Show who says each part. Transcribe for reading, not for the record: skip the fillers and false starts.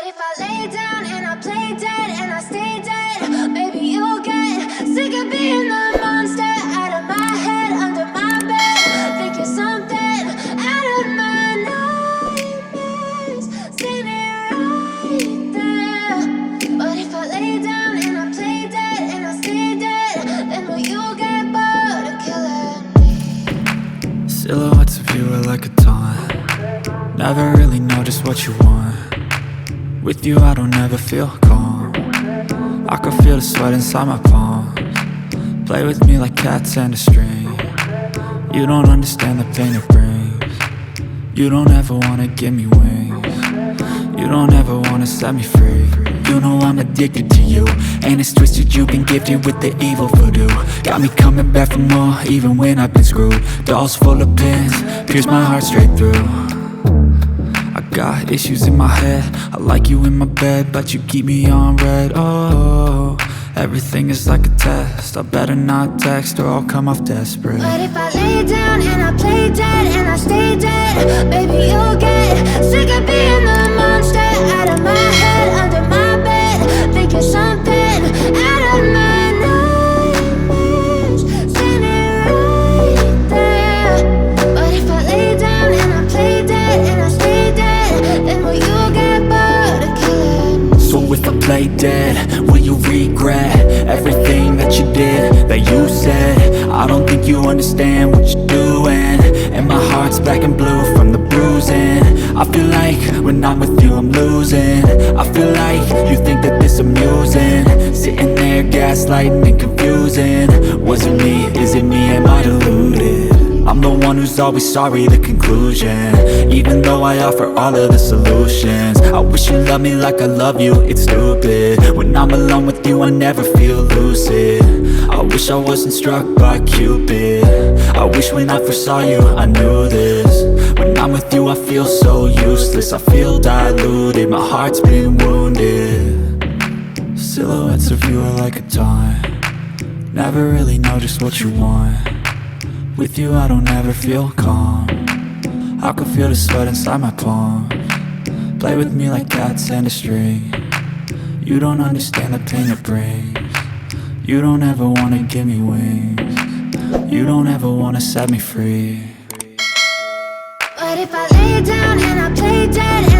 Speaker 1: if I lay down and I play dead and I stay dead? Maybe you'll get sick of being the monster out of my head, under my bed. Think you're something out of my nightmares, standing right there. But if I lay down and I play dead and I stay dead, then will you get bored of killing me?
Speaker 2: Silhouettes of you are like a taunt. Never really know just what you want. With you I don't ever feel calm. I can feel the sweat inside my palms. Play with me like cats and a string. You don't understand the pain it brings. You don't ever wanna give me wings. You don't ever wanna set me free. You know I'm addicted to you, and it's twisted, you've been gifted with the evil voodoo. Got me coming back for more, even when I've been screwed. Dolls full of pins, pierce my heart straight through. I got issues in my head, I like you in my bed, but you keep me on red. Oh, everything is like a test, I better not text or I'll come off desperate.
Speaker 1: But if I lay down and I play dead and I stay dead, baby you'll get sick of being the monster out of my head, under my bed. Think you're something out of my nightmares, standing right there. But if I lay down and I play dead and I stay dead, then will you get bored of killing me?
Speaker 2: So if I play dead, will you regret everything that you did, that you said? I don't think you understand what you're doing, and my heart's black and blue from the bruising. I feel like when I'm with you I'm losing. I feel like you think that this amusing, sitting there gaslighting and confusing. Was it me? Is it me? Am I deluded? I'm the one who's always sorry, the conclusion, even though I offer all of the solutions. I wish you loved me like I love you, it's stupid. When I'm alone with you I never feel lucid. I wish I wasn't struck by Cupid. I wish when I first saw you I knew this. When I'm with you I feel so useless, I feel diluted, my heart's been wounded. Silhouettes of you are like a taunt. Never really know just what you want. With you I don't ever feel calm. I can feel the sweat inside my palms. Play with me like cats and a string. You don't understand the pain it brings. You don't ever wanna give me wings. You don't ever wanna set me free.
Speaker 1: But if I lay down and I play dead